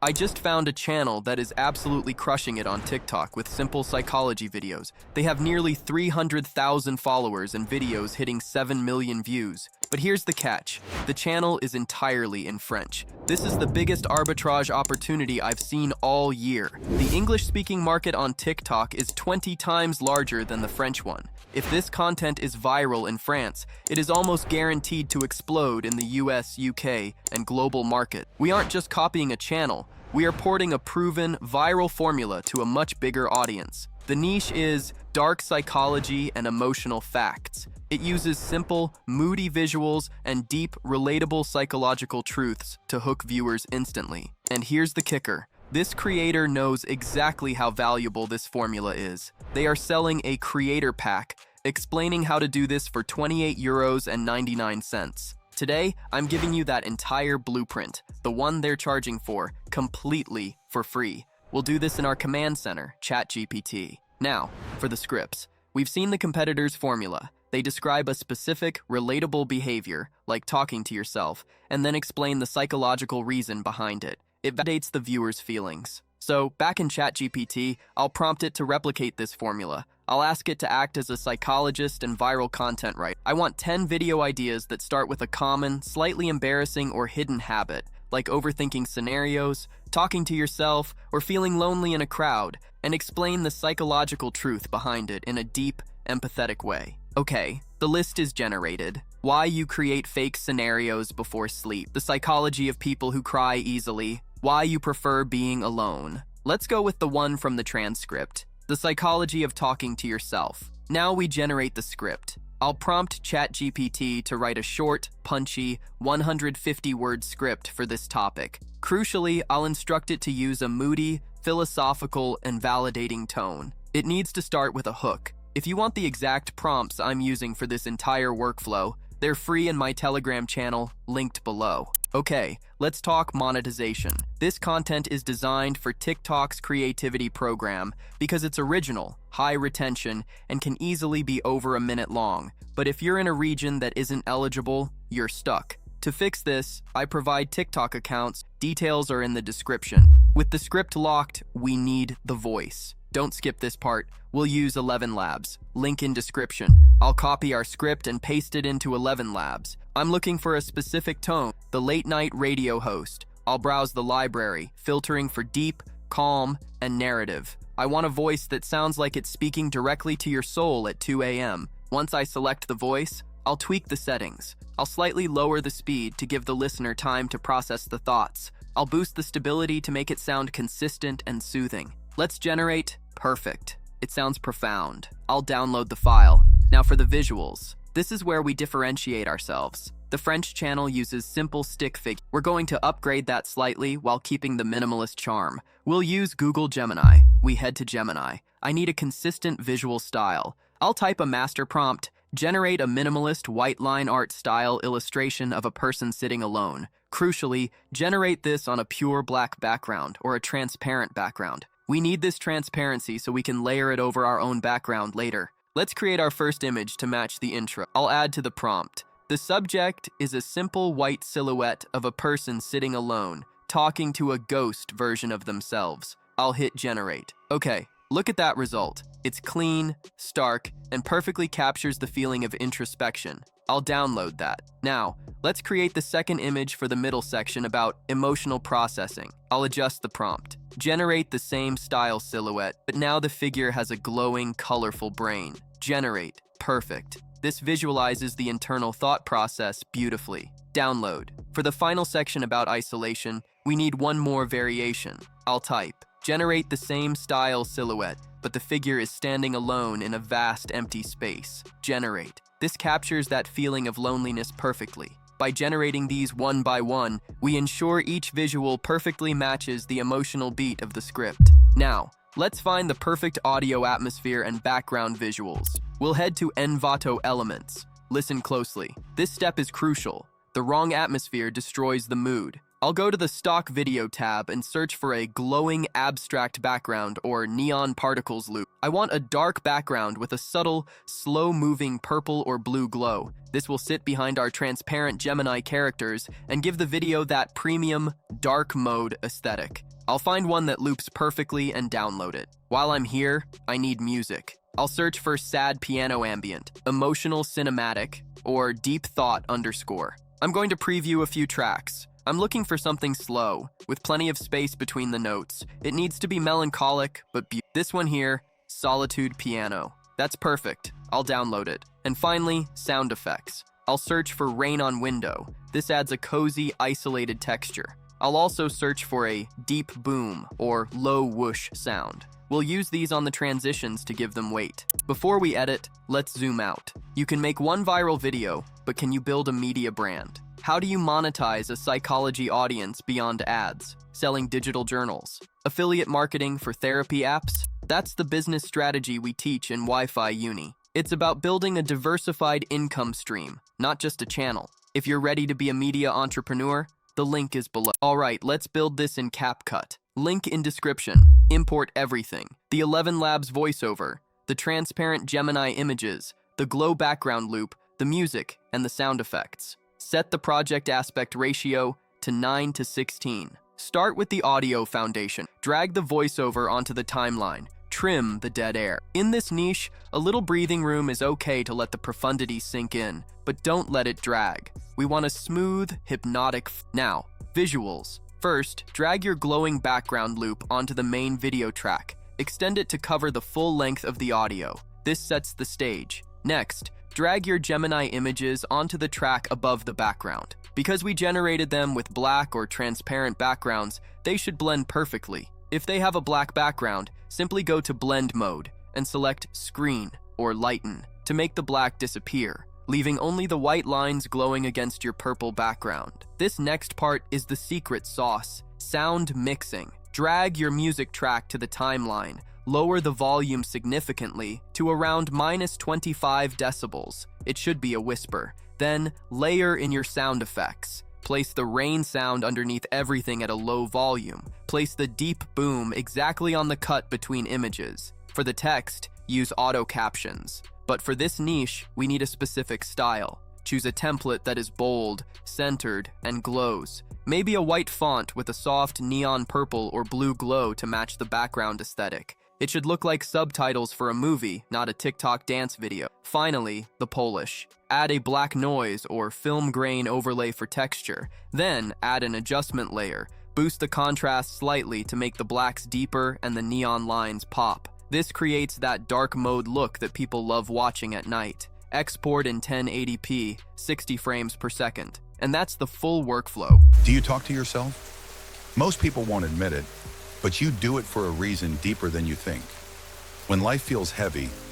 I just found a channel that is absolutely crushing it on TikTok with simple psychology videos. They have nearly 300,000 followers and videos hitting 7 million views. But here's the catch. The channel is entirely in French. This is the biggest arbitrage opportunity I've seen all year. The English-speaking market on TikTok is 20 times larger than the French one. If this content is viral in France, it is almost guaranteed to explode in the US, UK, and global market. We aren't just copying a channel, we are porting a proven, viral formula to a much bigger audience. The niche is dark psychology and emotional facts. It uses simple, moody visuals and deep, relatable psychological truths to hook viewers instantly. And here's the kicker. This creator knows exactly how valuable this formula is. They are selling a creator pack, explaining how to do this for 28 euros and 99 cents. Today, I'm giving you that entire blueprint, the one they're charging for, completely for free. We'll do this in our command center, ChatGPT. Now, for the scripts. We've seen the competitor's formula. They describe a specific, relatable behavior, like talking to yourself, and then explain the psychological reason behind it. It validates the viewer's feelings. So, back in ChatGPT, I'll prompt it to replicate this formula. I'll ask it to act as a psychologist and viral content writer. I want 10 video ideas that start with a common, slightly embarrassing or hidden habit, like overthinking scenarios, talking to yourself, or feeling lonely in a crowd, and explain the psychological truth behind it in a deep, empathetic way. Okay, the list is generated. Why you create fake scenarios before sleep, the psychology of people who cry easily, why you prefer being alone. Let's go with the one from the transcript, the psychology of talking to yourself. Now we generate the script. I'll prompt ChatGPT to write a short, punchy, 150-word script for this topic. Crucially, I'll instruct it to use a moody, philosophical, and validating tone. It needs to start with a hook. If you want the exact prompts I'm using for this entire workflow, they're free in my Telegram channel, linked below. Okay, let's talk monetization. This content is designed for TikTok's creativity program because it's original, high retention, and can easily be over a minute long. But if you're in a region that isn't eligible, you're stuck. To fix this, I provide TikTok accounts. Details are in the description. With the script locked, we need the voice. Don't skip this part. We'll use 11 Labs. Link in description. I'll copy our script and paste it into 11 Labs. I'm looking for a specific tone, the late-night radio host. I'll browse the library, filtering for deep, calm, and narrative. I want a voice that sounds like it's speaking directly to your soul at 2 a.m. Once I select the voice, I'll tweak the settings. I'll slightly lower the speed to give the listener time to process the thoughts. I'll boost the stability to make it sound consistent and soothing. Let's generate. Perfect. It sounds profound. I'll download the file. Now for the visuals. This is where we differentiate ourselves. The French channel uses simple stick figure. We're going to upgrade that slightly while keeping the minimalist charm. We'll use Google Gemini. We head to Gemini. I need a consistent visual style. I'll type a master prompt. Generate a minimalist white line art style illustration of a person sitting alone. Crucially, generate this on a pure black background or a transparent background. We need this transparency so we can layer it over our own background later. Let's create our first image to match the intro. I'll add to the prompt. The subject is a simple white silhouette of a person sitting alone, talking to a ghost version of themselves. I'll hit generate. Okay, look at that result. It's clean, stark, and perfectly captures the feeling of introspection. I'll download that. Now, let's create the second image for the middle section about emotional processing. I'll adjust the prompt. Generate the same style silhouette, but now the figure has a glowing, colorful brain. Generate. Perfect. This visualizes the internal thought process beautifully. Download. For the final section about isolation, we need one more variation. I'll type. Generate the same style silhouette, but the figure is standing alone in a vast empty space. Generate. This captures that feeling of loneliness perfectly. By generating these one by one, we ensure each visual perfectly matches the emotional beat of the script. Now, let's find the perfect audio atmosphere and background visuals. We'll head to Envato Elements. Listen closely. This step is crucial. The wrong atmosphere destroys the mood. I'll go to the stock video tab and search for a glowing abstract background or neon particles loop. I want a dark background with a subtle, slow-moving purple or blue glow. This will sit behind our transparent Gemini characters and give the video that premium, dark mode aesthetic. I'll find one that loops perfectly and download it. While I'm here, I need music. I'll search for sad piano ambient, emotional cinematic, or deep thought underscore. I'm going to preview a few tracks. I'm looking for something slow, with plenty of space between the notes. It needs to be melancholic, but this one here, Solitude Piano. That's perfect. I'll download it. And finally, sound effects. I'll search for Rain on Window. This adds a cozy, isolated texture. I'll also search for a deep boom or low whoosh sound. We'll use these on the transitions to give them weight. Before we edit, let's zoom out. You can make one viral video, but can you build a media brand? How do you monetize a psychology audience beyond ads? Selling digital journals? Affiliate marketing for therapy apps? That's the business strategy we teach in Wi-Fi Uni. It's about building a diversified income stream, not just a channel. If you're ready to be a media entrepreneur, the link is below. All right, let's build this in CapCut. Link in description. Import everything. The 11 Labs voiceover, the transparent Gemini images, the glow background loop, the music, and the sound effects. Set the project aspect ratio to 9:16. Start with the audio foundation. Drag the voiceover onto the timeline. Trim the dead air. In this niche, a little breathing room is okay to let the profundity sink in, but don't let it drag. We want a smooth, hypnotic Now, visuals. First, drag your glowing background loop onto the main video track. Extend it to cover the full length of the audio. This sets the stage. Next, drag your Gemini images onto the track above the background. Because we generated them with black or transparent backgrounds, they should blend perfectly. If they have a black background, simply go to Blend mode and select Screen or Lighten to make the black disappear, leaving only the white lines glowing against your purple background. This next part is the secret sauce, sound mixing. Drag your music track to the timeline. Lower the volume significantly to around -25 decibels. It should be a whisper. Then layer in your sound effects. Place the rain sound underneath everything at a low volume. Place the deep boom exactly on the cut between images. For the text, use auto captions. But for this niche, we need a specific style. Choose a template that is bold, centered, and glows. Maybe a white font with a soft neon purple or blue glow to match the background aesthetic. It should look like subtitles for a movie, not a TikTok dance video. Finally, the polish. Add a black noise or film grain overlay for texture. Then add an adjustment layer. Boost the contrast slightly to make the blacks deeper and the neon lines pop. This creates that dark mode look that people love watching at night. Export in 1080p, 60 frames per second. And that's the full workflow. Do you talk to yourself? Most people won't admit it, but you do it for a reason deeper than you think. When life feels heavy,